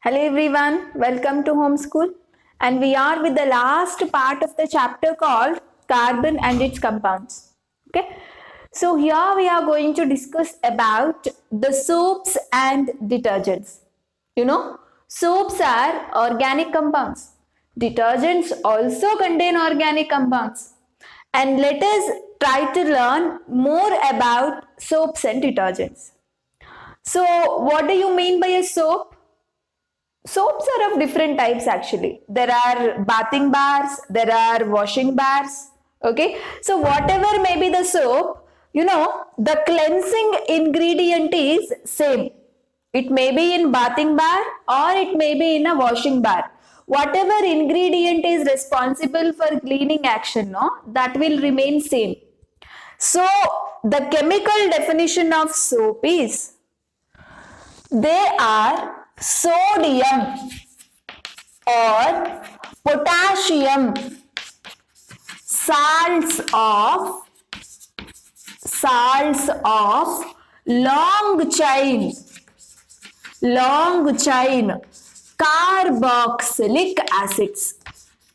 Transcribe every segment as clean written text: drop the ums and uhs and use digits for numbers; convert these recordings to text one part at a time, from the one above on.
Hello everyone, welcome to Homeschool, and we are with the last part of the chapter called carbon and its compounds. Okay, so here we are going to discuss about the soaps and detergents. Soaps are organic compounds. Detergents also contain organic compounds. And let us try to learn more about soaps and detergents. So, what do you mean by a soap? Soaps are of different types actually. There are bathing bars, there are washing bars. Okay, so whatever may be the soap, the cleansing ingredient is same. It may be in bathing bar or it may be in a washing bar. Whatever ingredient is responsible for cleaning action, that will remain same. So the chemical definition of soap is they are sodium or potassium salts of long chain carboxylic acids.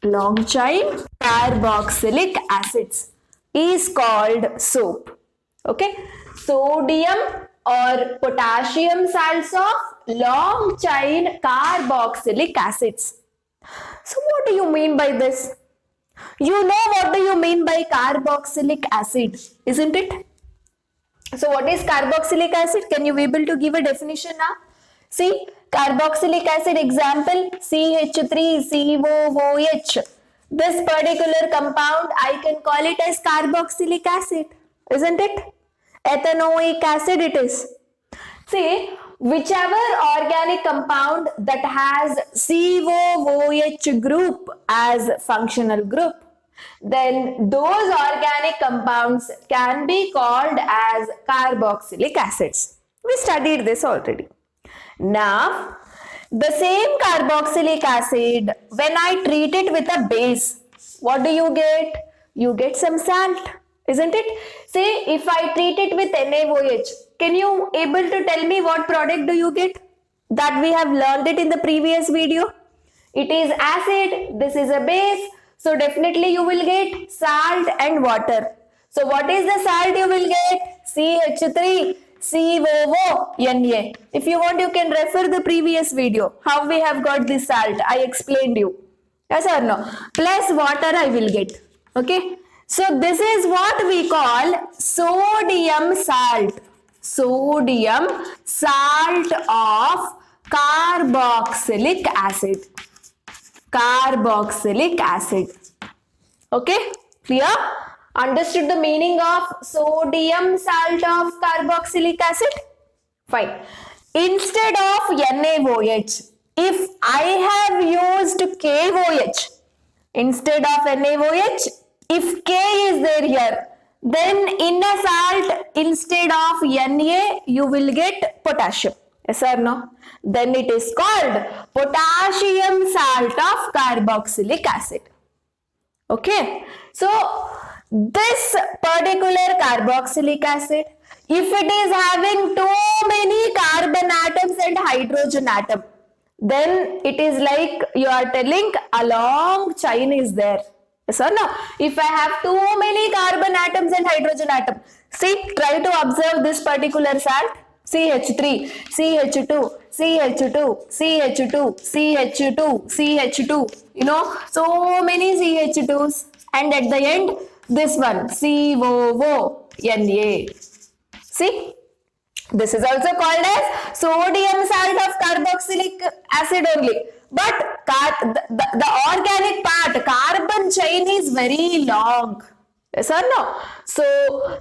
Long chain carboxylic acids is called soap. Okay, sodium or potassium salts of long chain carboxylic acids. So what do you mean by this? You know what do you mean by carboxylic acid, isn't it? So what is carboxylic acid? Can you be able to give a definition now? See, carboxylic acid example CH3COOH. This particular compound I can call it as carboxylic acid, isn't it? Ethanoic acid it is. See, whichever organic compound that has COOH group as functional group, then those organic compounds can be called as carboxylic acids. We studied this already. Now, the same carboxylic acid, when I treat it with a base, what do you get? You get some salt, isn't it? Say, if I treat it with NaOH, can you able to tell me what product do you get? That we have learned it in the previous video. It is acid, this is a base, so definitely you will get salt and water. So what is the salt you will get? CH3COONA. If you want, you can refer the previous video. How we have got this salt, I explained you. Yes or no? Plus water I will get. Okay. So this is what we call sodium salt. Sodium salt of carboxylic acid. Carboxylic acid. Okay, clear? Understood the meaning of sodium salt of carboxylic acid? Fine. Instead of NaOH, if I have used KOH instead of NaOH, if K is there here, then in a salt instead of Na, you will get potassium. Yes or no? Then it is called potassium salt of carboxylic acid. Okay. So, this particular carboxylic acid, if it is having too many carbon atoms and hydrogen atom, then it is like you are telling a long chain is there. Yes or no? If I have too many carbon atoms and hydrogen atom, see, try to observe this particular salt. CH3, CH2, CH2, CH2, CH2, CH2. So many CH2s, and at the end, this one, COONA. See, this is also called as sodium salt of carboxylic acid only. But the organic part, carbon chain is very long. Yes or no? So,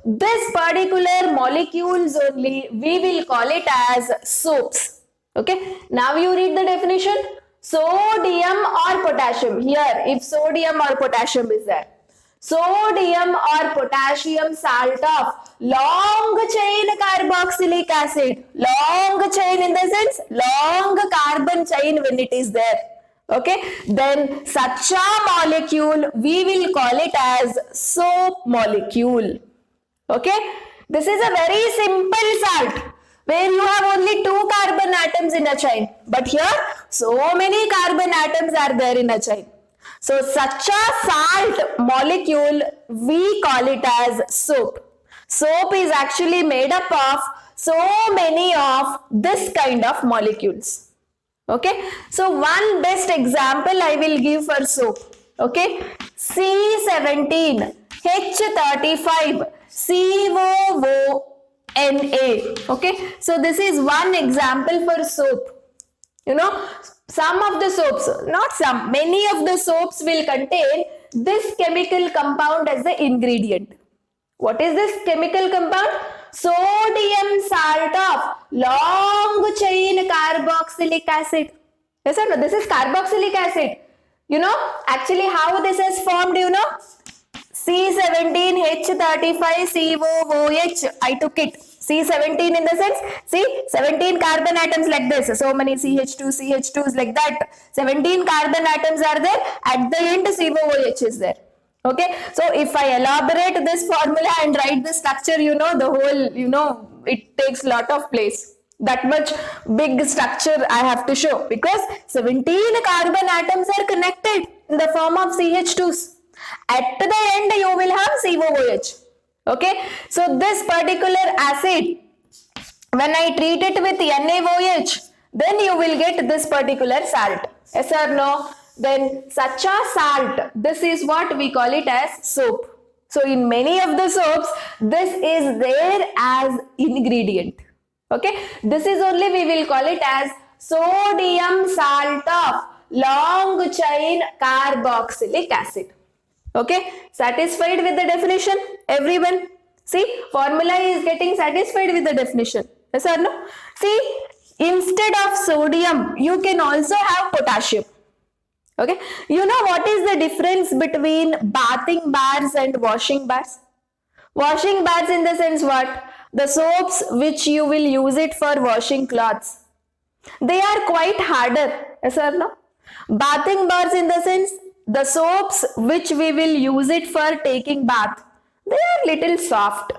this particular molecules only, we will call it as soaps. Okay. Now you read the definition. Sodium or potassium. Here, if sodium or potassium is there. Sodium or potassium salt of long chain carboxylic acid. Long chain in the sense, long carbon chain when it is there. Okay, then such a molecule we will call it as soap molecule. Okay, this is a very simple salt where you have only two carbon atoms in a chain. But here so many carbon atoms are there in a chain. So such a salt molecule, we call it as soap. Soap is actually made up of so many of this kind of molecules. Okay, so one best example I will give for soap. Okay, C17, H35, COONA. Okay, so this is one example for soap. You know, some of the soaps, not some, many of the soaps will contain this chemical compound as the ingredient. What is this chemical compound? Sodium salt of long chain carboxylic acid. Yes or no? This is carboxylic acid. You know, actually how this is formed, you know? C17H35COOH. I took it. C17 in the sense, see, 17 carbon atoms like this. So many CH2s like that. 17 carbon atoms are there. At the end, COOH is there. Okay, so if I elaborate this formula and write the structure, you know, the whole, you know, it takes lot of place. That much big structure I have to show, because 17 carbon atoms are connected in the form of CH2s. At the end, you will have COOH. Okay, so this particular acid, when I treat it with NaOH, then you will get this particular salt. Yes or no? Then such a salt, this is what we call it as soap. So in many of the soaps, this is there as ingredient. Okay, this is only we will call it as sodium salt of long chain carboxylic acid. Okay, satisfied with the definition, everyone? See, formula is getting satisfied with the definition. Yes or no? See, instead of sodium, you can also have potassium. Okay, you know what is the difference between bathing bars and washing bars? Washing bars in the sense what? The soaps which you will use it for washing clothes, they are quite harder. Yes or no? Bathing bars in the sense, the soaps which we will use it for taking bath, they are little soft.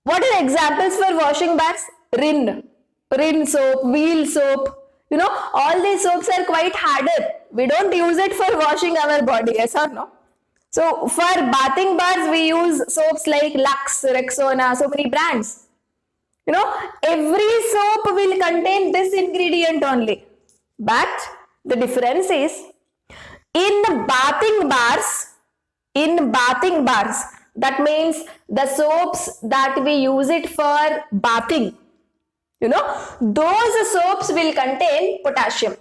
What are examples for washing bars? Rin soap, wheel soap. You know, all these soaps are quite harder. We don't use it for washing our body, yes or no? So for bathing bars, we use soaps like Lux, Rexona, so many brands. You know, every soap will contain this ingredient only. But the difference is, in bathing bars, that means the soaps that we use it for bathing, you know, those soaps will contain potassium.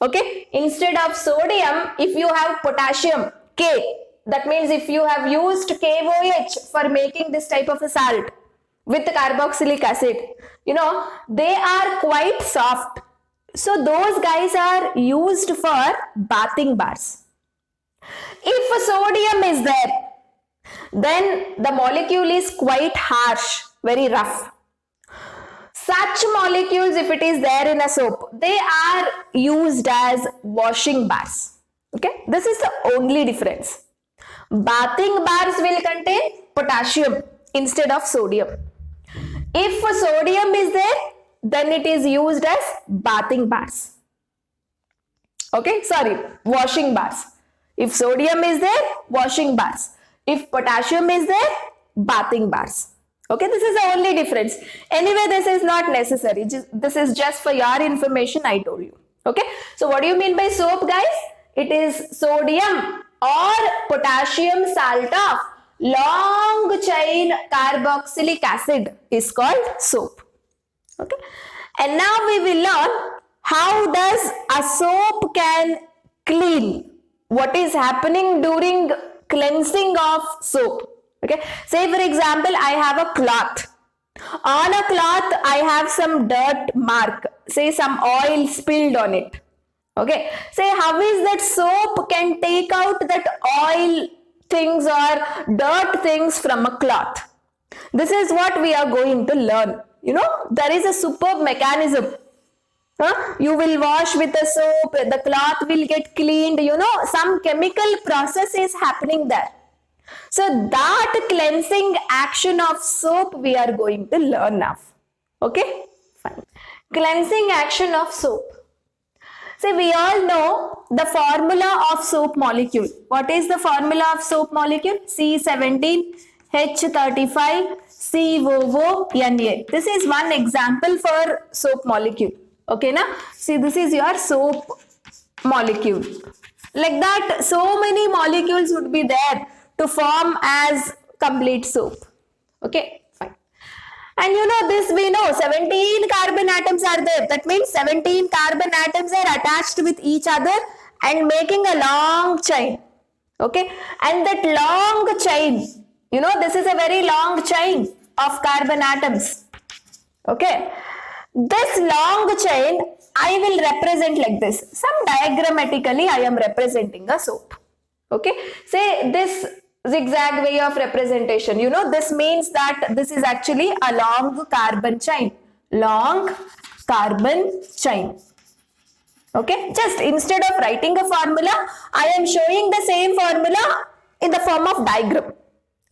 Okay, instead of sodium, if you have potassium, K, that means if you have used KOH for making this type of a salt with carboxylic acid, you know, they are quite soft. So those guys are used for bathing bars. If sodium is there, then the molecule is quite harsh, very rough. Such molecules, if it is there in a soap, they are used as washing bars. Okay, this is the only difference. Bathing bars will contain potassium instead of sodium. If sodium is there, then it is used as bathing bars. Okay, sorry, washing bars. If sodium is there, washing bars. If potassium is there, bathing bars. Okay, this is the only difference. Anyway, this is not necessary. This is just for your information, I told you. Okay, so what do you mean by soap, guys? It is sodium or potassium salt of long chain carboxylic acid is called soap. Okay, and now we will learn how does a soap can clean. What is happening during cleansing of soap? Okay, say for example, I have a cloth. On a cloth, I have some dirt mark. Say some oil spilled on it. Okay, say how is that soap can take out that oil things or dirt things from a cloth? This is what we are going to learn. You know, there is a superb mechanism. You will wash with the soap, the cloth will get cleaned. You know, some chemical process is happening there. So that cleansing action of soap we are going to learn now. Okay, fine. Cleansing action of soap. See, we all know the formula of soap molecule. What is the formula of soap molecule? C17H35 COO-Na. This is one example for soap molecule. Okay, na? See, this is your soap molecule. Like that, so many molecules would be there to form as complete soap. Okay, fine. And you know this, we know 17 carbon atoms are there. That means 17 carbon atoms are attached with each other and making a long chain. Okay, and that long chain, you know, this is a very long chain of carbon atoms. Okay, this long chain I will represent like this. Some diagrammatically I am representing a soap. Okay, say this zigzag way of representation, you know, this means that this is actually a long carbon chain. Long carbon chain. Okay, just instead of writing a formula, I am showing the same formula in the form of diagram.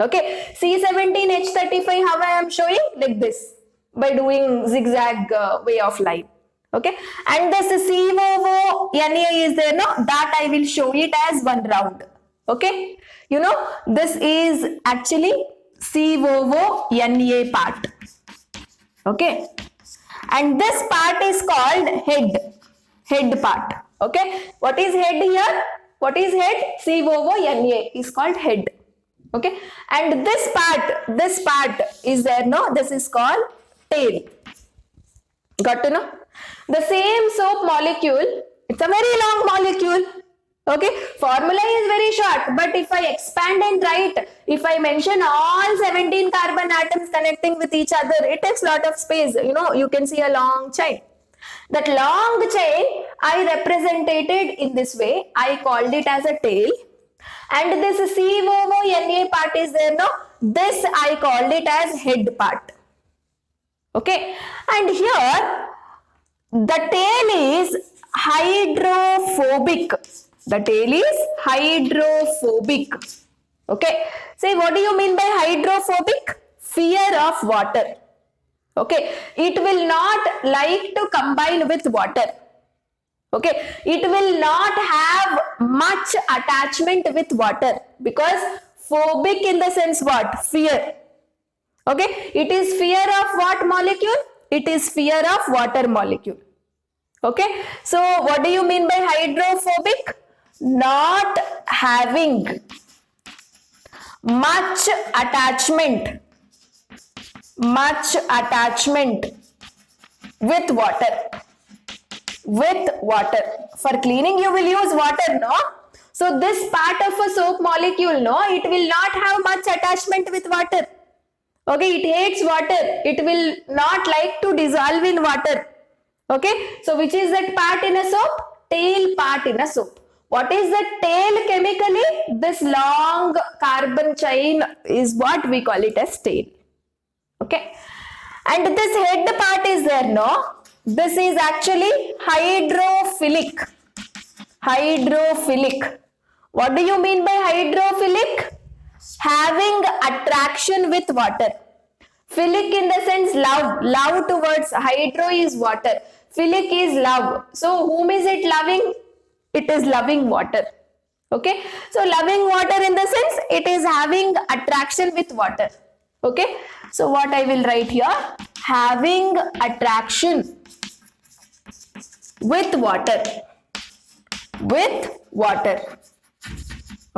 Okay, C17H35, how I am showing? Like this, by doing zigzag way of line. Okay, and this COO-Na is there, no? That I will show it as one round. Okay, you know, this is actually COO-Na part. Okay, and this part is called head part. Okay, what is head here? What is head? COO-Na is called head. Okay, and this part is there, no? This is called tail. Got to know? The same soap molecule, it's a very long molecule. Okay, formula is very short, but if I expand and write, if I mention all 17 carbon atoms connecting with each other, it takes a lot of space. You know, you can see a long chain. That long chain I represented in this way. I called it as a tail. And this COO-Na part is there, no? This I called it as head part. Okay, and here the tail is hydrophobic. The tail is hydrophobic. Okay, say what do you mean by hydrophobic? Fear of water. Okay, it will not like to combine with water. Okay, it will not have much attachment with water, because phobic in the sense what? Fear. Okay, it is fear of what molecule? It is fear of water molecule. Okay, so what do you mean by hydrophobic? Not having much attachment with water. For cleaning you will use water, no? So this part of a soap molecule, no, it will not have much attachment with water. Okay, it hates water. It will not like to dissolve in water. Okay, so which is that part in a soap? Tail part in a soap. What is the tail chemically? This long carbon chain is what we call it as tail. Okay, and this head part is there, no? This is actually hydrophilic. Hydrophilic. What do you mean by hydrophilic? Having attraction with water. Philic in the sense love towards. Hydro is water. Philic is love. So whom is it loving? It is loving water. Okay, so loving water in the sense it is having attraction with water. Okay, so what I will write here? Having attraction with water.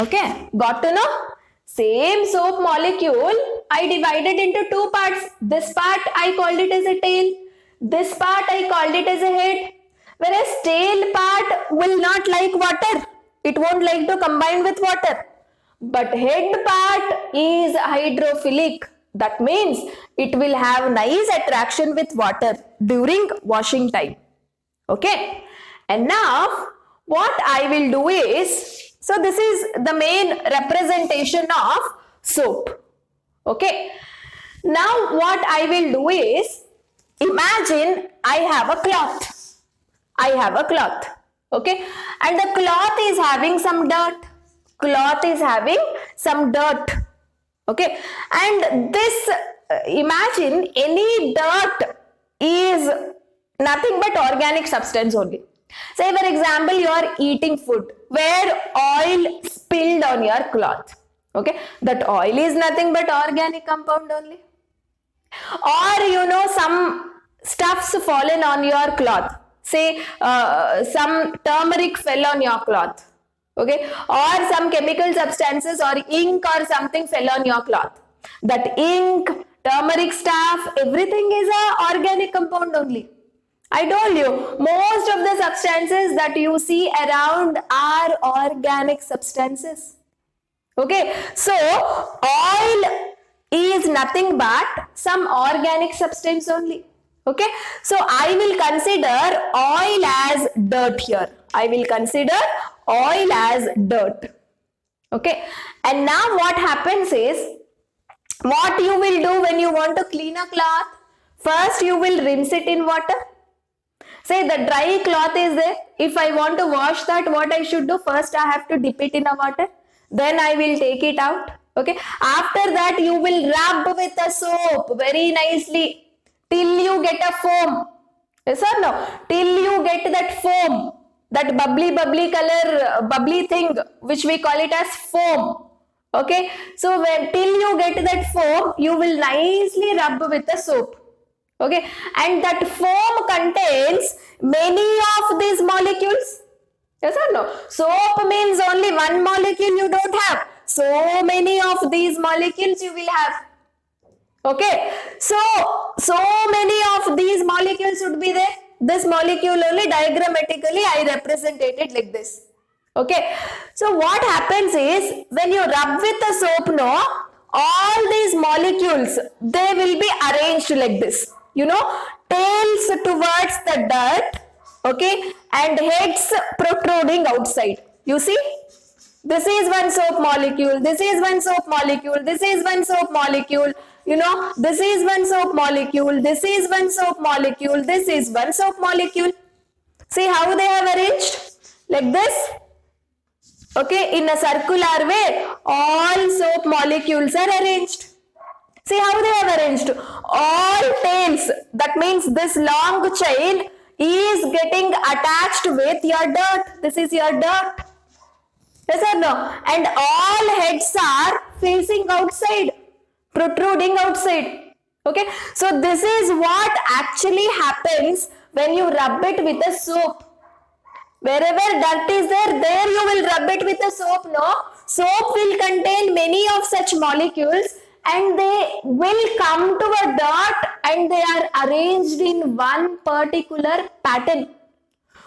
Okay, got to know? Same soap molecule I divided into two parts. This part I called it as a tail. This part I called it as a head. Whereas tail part will not like water. It won't like to combine with water. But head part is hydrophilic. That means it will have nice attraction with water during washing time. Okay. And now what I will do is, so this is the main representation of soap. Okay. Now what I will do is, imagine I have a cloth. Okay. And the cloth is having some dirt. Okay. And this, imagine any dirt is nothing but organic substance only. Say for example, you are eating food where oil spilled on your cloth. Okay, that oil is nothing but organic compound only. Or some stuffs fallen on your cloth. Say some turmeric fell on your cloth. Okay, or some chemical substances or ink or something fell on your cloth. That ink, turmeric stuff, everything is a organic compound only. I told you, most of the substances that you see around are organic substances. Okay, so oil is nothing but some organic substance only. Okay, so I will consider oil as dirt here. I will consider oil as dirt. Okay, and now what happens is, what you will do when you want to clean a cloth? First, you will rinse it in water. Say the dry cloth is there. If I want to wash that, what I should do? First, I have to dip it in a water. Then I will take it out. Okay. After that, you will rub with a soap very nicely till you get a foam. Yes or no? Till you get that foam, that bubbly color, bubbly thing, which we call it as foam. Okay. So till you get that foam, you will nicely rub with a soap. Okay, and that foam contains many of these molecules. Yes or no? Soap means only one molecule you don't have. So many of these molecules you will have. Okay, so many of these molecules would be there. This molecule only diagrammatically I represented it like this. Okay, so what happens is, when you rub with the soap, no, all these molecules, they will be arranged like this. Tails towards the dirt, okay, and heads protruding outside. You see? This is one soap molecule, this is one soap molecule, this is one soap molecule, this is one soap molecule, this is one soap molecule, this is one soap molecule. See how they have arranged? Like this. Okay, in a circular way, all soap molecules are arranged. See how they have arranged. All tails, that means this long chain is getting attached with your dirt. This is your dirt. Yes or no? And all heads are facing outside, protruding outside. Okay. So this is what actually happens when you rub it with a soap. Wherever dirt is there you will rub it with a soap. No? Soap will contain many of such molecules, and they will come to a dirt and they are arranged in one particular pattern.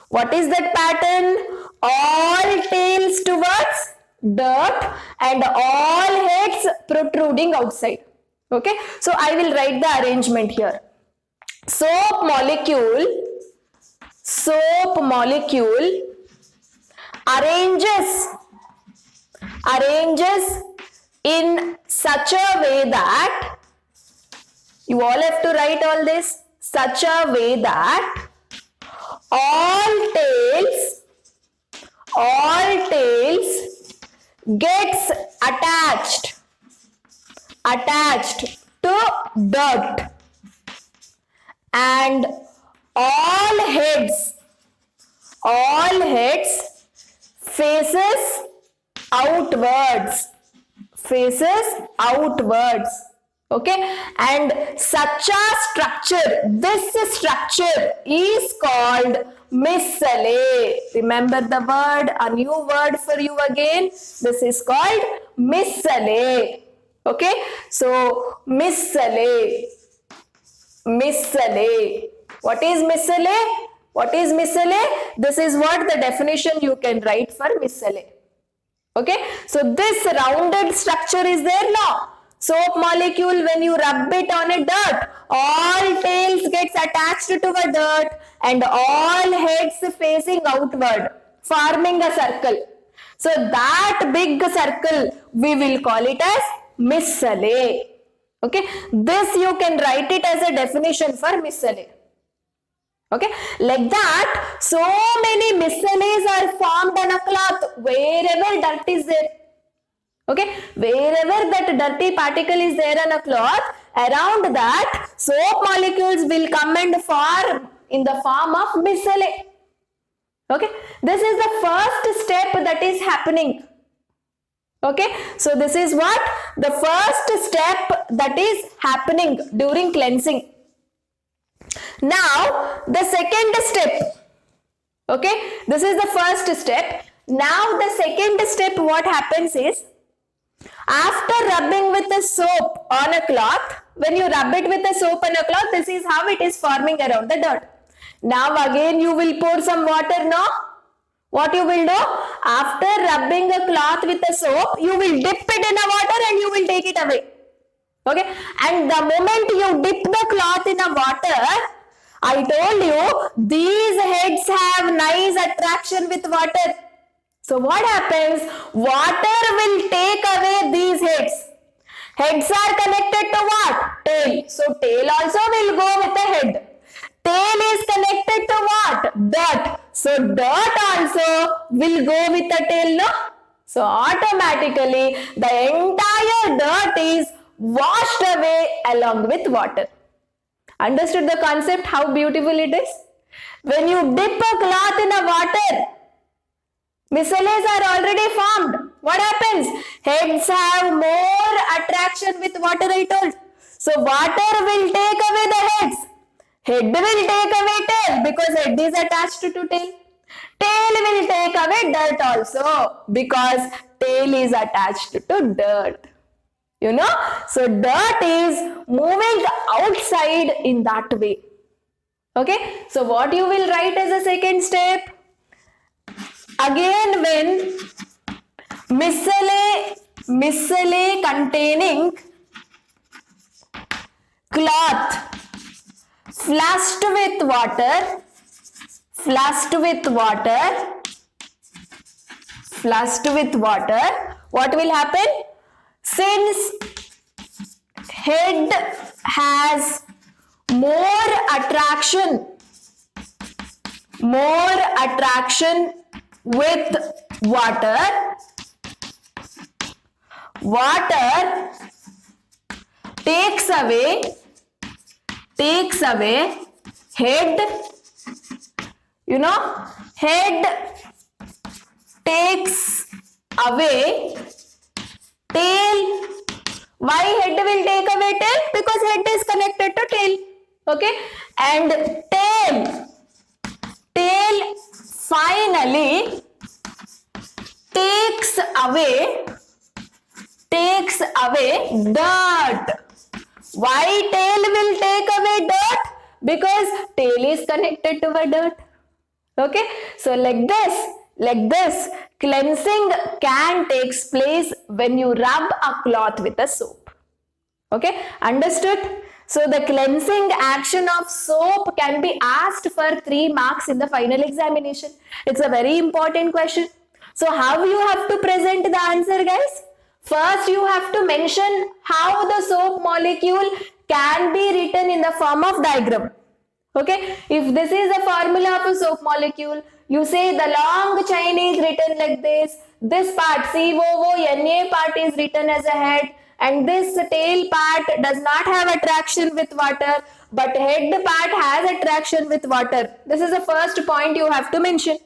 What is that pattern? All tails towards dirt and all heads protruding outside. Okay, so I will write the arrangement here. Soap molecule arranges in such a way that, you all have to write all this, such a way that all tails gets attached to dirt, and all heads faces outwards. Okay, and such a structure, this structure is called micelle. Remember the word, a new word for you again. This is called micelle. Okay, so micelle. What is micelle? What is micelle? This is what the definition you can write for micelle. Okay, so this rounded structure is there now. Soap molecule, when you rub it on a dirt, all tails gets attached to a dirt and all heads facing outward, forming a circle. So that big circle, we will call it as micelle. Okay, this you can write it as a definition for micelle. Okay, like that, so many micelles are formed on a cloth wherever dirt is there. Okay, wherever that dirty particle is there on a cloth, around that soap molecules will come and form in the form of micelle. Okay, this is the first step that is happening. Okay, so this is what the first step that is happening during cleansing. Now the second step. Okay, this is the first step. Now the second step, what happens is, after rubbing with the soap on a cloth, when you rub it with the soap on a cloth, this is how it is forming around the dirt. Now again you will pour some water, no? What you will do? After rubbing a cloth with the soap, you will dip it in a water and you will take it away. Okay, and the moment you dip the cloth in a water, I told you these heads have nice attraction with water. So what happens? Water will take away these heads. Heads are connected to what? Tail. So tail also will go with the head. Tail is connected to what? Dirt. So dirt also will go with the tail, no? So automatically the entire dirt is washed away along with water. Understood the concept, how beautiful it is? When you dip a cloth in a water, micelles are already formed. What happens? Heads have more attraction with water, I told. So water will take away the heads. Head will take away tail because head is attached to tail. Tail will take away dirt also because tail is attached to dirt. You know, so dirt is moving outside in that way. Okay, so what you will write as a second step? Again, when micelle containing cloth flushed with water, what will happen? Since head has more attraction with water, water takes away head, you know, head takes away tail. Why head will take away tail? Because head is connected to tail. Okay, and tail finally takes away dirt. Why tail will take away dirt? Because tail is connected to a dirt. Okay, so like this, cleansing can take place when you rub a cloth with a soap. Okay, understood? So the cleansing action of soap can be asked for 3 marks in the final examination. It's a very important question. So how you have to present the answer, guys? First, you have to mention how the soap molecule can be written in the form of diagram. Okay, if this is a formula of a soap molecule, you say the long chain is written like this. This part, COO-NA part is written as a head, and this tail part does not have attraction with water, but head part has attraction with water. This is the first point you have to mention.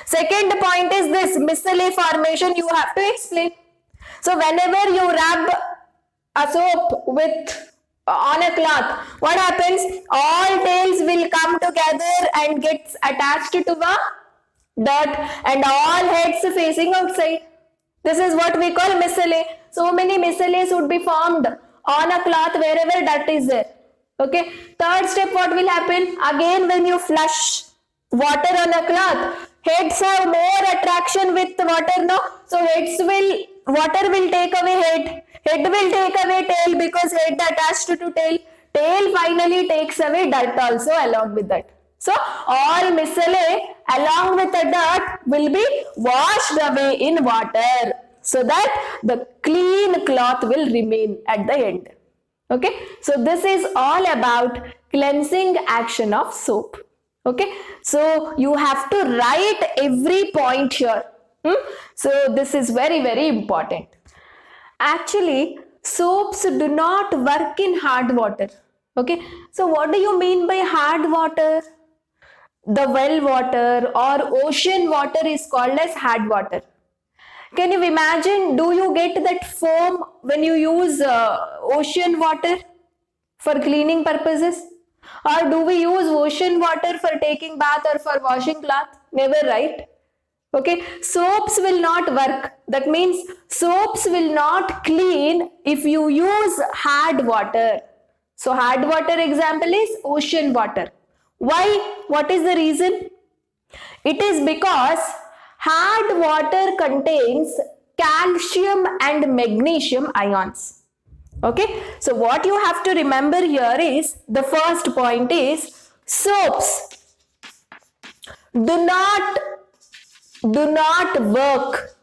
Second point is this micelle formation you have to explain. So whenever you rub a soap on a cloth, what happens? All tails will come together and gets attached to the dirt, and all heads facing outside. This is what we call micelle. So many micelles would be formed on a cloth wherever dirt is there. Okay. Third step, what will happen? Again, when you flush water on a cloth, heads have more attraction with water, no? So water will take away head will take away tail because head attached to tail. Tail finally takes away dirt also along with that. So all micelle along with the dirt will be washed away in water so that the clean cloth will remain at the end. Okay, so this is all about cleansing action of soap. Okay, so you have to write every point here. So this is very, very important. Actually, soaps do not work in hard water. Okay, so what do you mean by hard water? the well water or ocean water is called as hard water. Can you imagine, do you get that foam when you use ocean water for cleaning purposes? Or do we use ocean water for taking bath or for washing cloth? Never, right? Okay, soaps will not work. That means soaps will not clean if you use hard water. So hard water example is ocean water. Why? What is the reason? It is because hard water contains calcium and magnesium ions. Okay, so what you have to remember here is, the first point is, soaps do not work.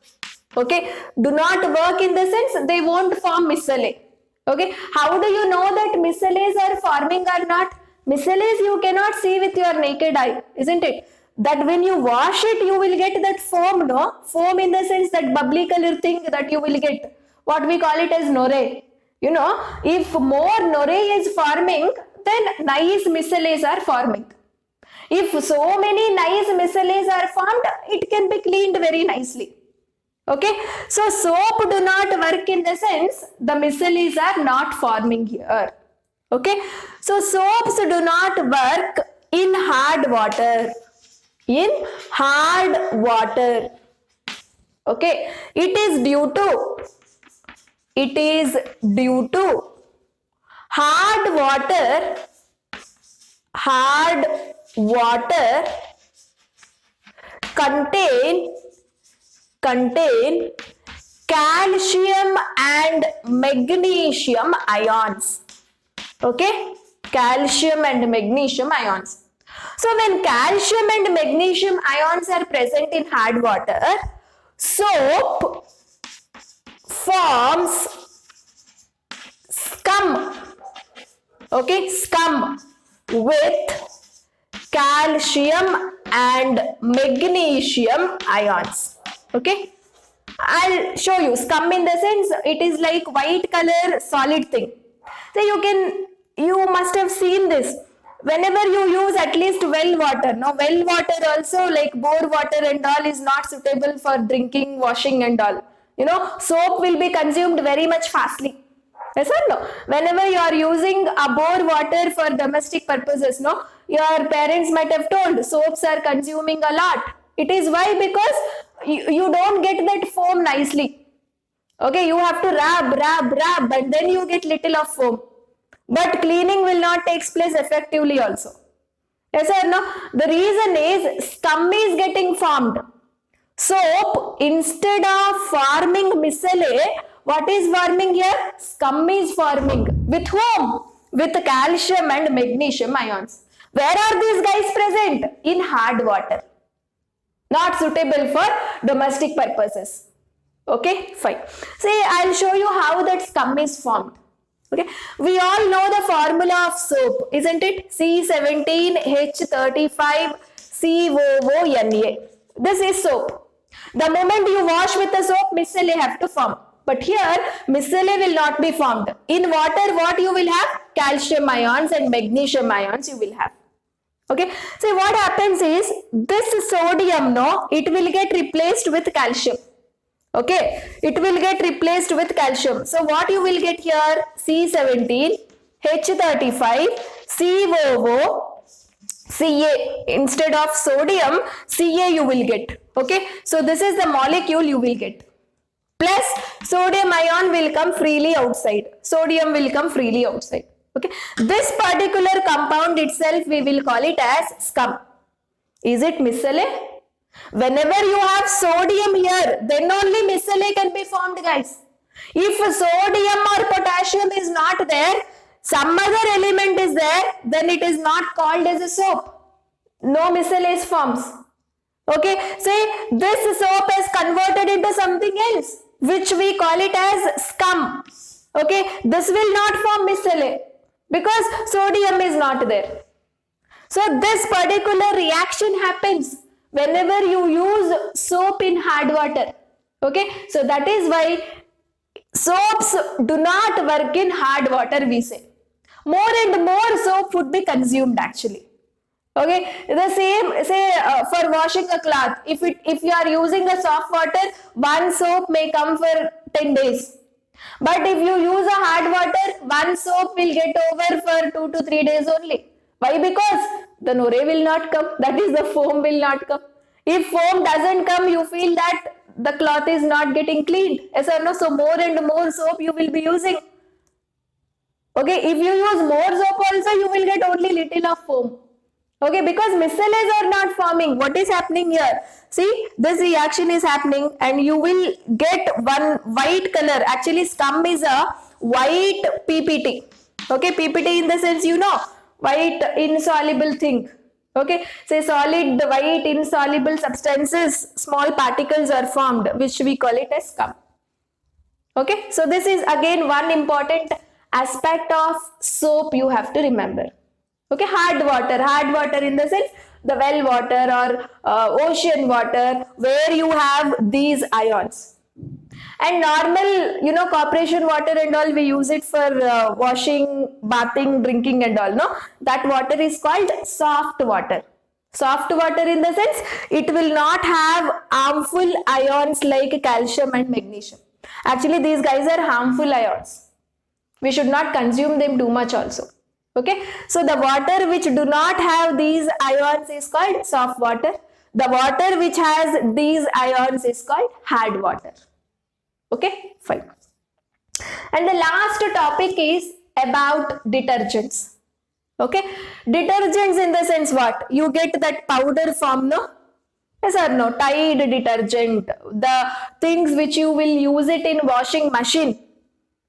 Okay, do not work in the sense they won't form micelle. Okay, how do you know that micelles are forming or not? Micelles you cannot see with your naked eye, isn't it? That when you wash it, you will get that foam, no? Foam in the sense that bubbly color thing that you will get. What we call it as nore. You know, if more nore is forming, then nice micelles are forming. If so many nice micelles are formed, it can be cleaned very nicely. Okay, so soap do not work in the sense the micelles are not forming here. Okay, so soaps do not work in hard water. In hard water. Okay, it is due to hard water contain calcium and magnesium ions. Okay, calcium and magnesium ions. So when calcium and magnesium ions are present in hard water, soap forms scum. Okay, scum with calcium and magnesium ions. Okay, I'll show you. Scum in the sense it is like white color solid thing. So you must have seen this. Whenever you use at least well water, no, well water also like bore water and all is not suitable for drinking, washing and all. You know, soap will be consumed very much fastly. Yes or no? Whenever you are using a bore water for domestic purposes, no, your parents might have told soaps are consuming a lot. It is why? Because you don't get that foam nicely. Okay, you have to rub and then you get little of foam. But cleaning will not take place effectively also. Yes or no? The reason is scum is getting formed. Soap, instead of forming micelle, what is forming here? Scum is forming. With whom? With calcium and magnesium ions. Where are these guys present? In hard water. Not suitable for domestic purposes. Okay, fine. See, I'll show you how that scum is formed. Okay, we all know the formula of soap, isn't it? C17H35COONA. This is soap. The moment you wash with the soap, micelle have to form. But here, micelle will not be formed. In water, what you will have? Calcium ions and magnesium ions you will have. Okay, so what happens is, this sodium, no, it will get replaced with calcium. Okay, it will get replaced with calcium. So what you will get here? C17H35COOCA. Instead of sodium, Ca you will get. Okay, so this is the molecule you will get. Plus sodium ion will come freely outside. Sodium will come freely outside. Okay, this particular compound itself we will call it as scum. Is it micelle? Whenever you have sodium here, then only micelle can be formed, guys. If sodium or potassium is not there, some other element is there, then it is not called as a soap. No micelle forms. Okay, say this soap is converted into something else, which we call it as scum. Okay, this will not form micelle because sodium is not there. So this particular reaction happens whenever you use soap in hard water. Okay, so that is why soaps do not work in hard water, we say. More and more soap would be consumed actually. Okay, the same say for washing a cloth. If you are using a soft water, one soap may come for 10 days. But if you use a hard water, one soap will get over for 2 to 3 days only. Why? Because the nore will not come. That is, the foam will not come. If foam doesn't come, you feel that the cloth is not getting cleaned. Yes or no? So more and more soap you will be using. Okay, if you use more soap also, you will get only little of foam. Okay, because micelles are not forming. What is happening here? See, this reaction is happening and you will get one white color. Actually, scum is a white PPT. Okay, PPT in the sense, you know, white insoluble thing. Okay, say solid white insoluble substances, small particles are formed, which we call it as scum. Okay, so this is again one important aspect of soap you have to remember. Okay, hard water in the sense the well water or ocean water where you have these ions. And normal, you know, corporation water and all, we use it for washing, bathing, drinking and all, no? That water is called soft water. Soft water in the sense it will not have harmful ions like calcium and magnesium. Actually, these guys are harmful ions. We should not consume them too much also. Okay, so the water which do not have these ions is called soft water. The water which has these ions is called hard water. Okay, fine. And the last topic is about detergents. Okay, detergents in the sense what? You get that powder form, no? Yes or no? Tide detergent, the things which you will use it in washing machine.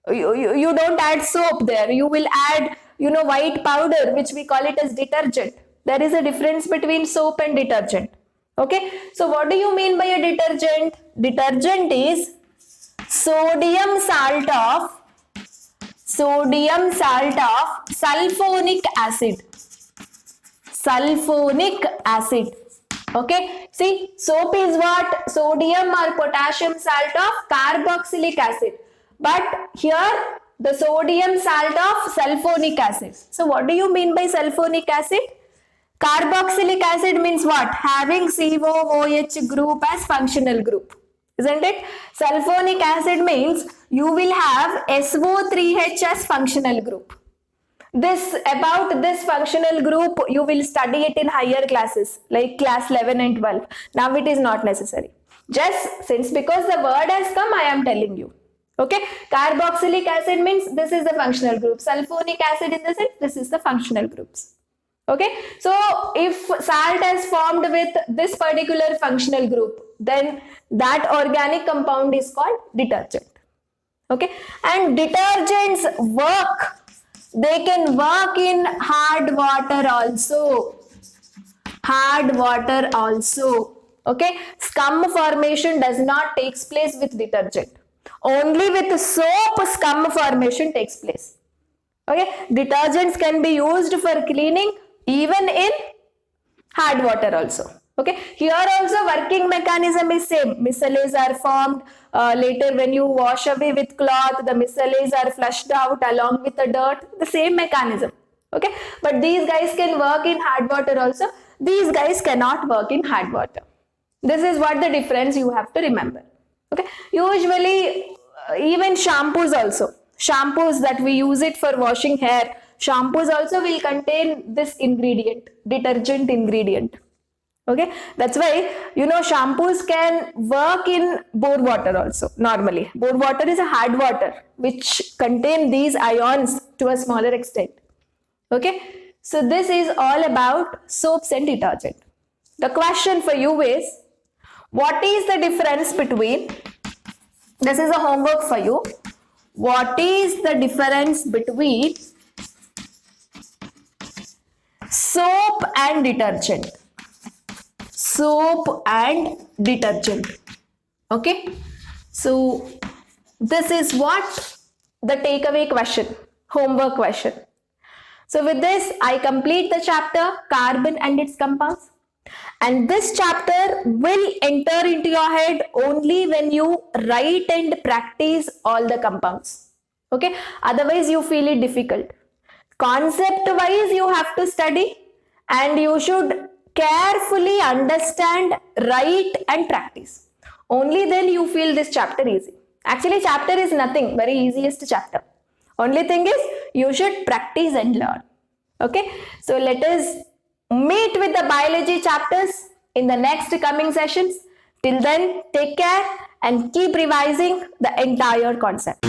You don't add soap there. You will add, you know, white powder, which we call it as detergent. There is a difference between soap and detergent. Okay, so what do you mean by a detergent? Detergent is sodium salt of sulfonic acid. Sulfonic acid. Okay, see, soap is what? Sodium or potassium salt of carboxylic acid. But here the sodium salt of sulfonic acid. So what do you mean by sulfonic acid? Carboxylic acid means what? Having COOH group as functional group. Isn't it? Sulfonic acid means you will have SO3H as functional group. About this functional group, you will study it in higher classes like class 11 and 12. Now it is not necessary. Just since because the word has come, I am telling you. Okay, carboxylic acid means this is the functional group. Sulfonic acid in the sense this is the functional groups. Okay, so if salt has formed with this particular functional group, then that organic compound is called detergent. Okay, and detergents work. They can work in hard water also. Hard water also. Okay, scum formation does not take place with detergent. Only with soap scum formation takes place. Okay, detergents can be used for cleaning even in hard water also. Okay, here also working mechanism is same. Micelles are formed later when you wash away with cloth. The micelles are flushed out along with the dirt. The same mechanism. Okay, but these guys can work in hard water also. These guys cannot work in hard water. This is what the difference you have to remember. Okay, usually even shampoos also. Shampoos that we use it for washing hair. Shampoos also will contain this ingredient, detergent ingredient. Okay, that's why, you know, shampoos can work in bore water also normally. Bore water is a hard water which contain these ions to a smaller extent. Okay, so this is all about soaps and detergent. The question for you is, what is the difference between, this is a homework for you, what is the difference between soap and detergent? Soap and detergent. Okay, so this is what the takeaway question, homework question. So with this, I complete the chapter carbon and its compounds. And this chapter will enter into your head only when you write and practice all the compounds. Okay, otherwise you feel it difficult. Concept wise you have to study, and you should carefully understand, write and practice. Only then you feel this chapter easy. Actually, chapter is nothing, very easiest chapter. Only thing is you should practice and learn. Okay, so let us meet with the biology chapters in the next coming sessions. Till then, take care and keep revising the entire concept.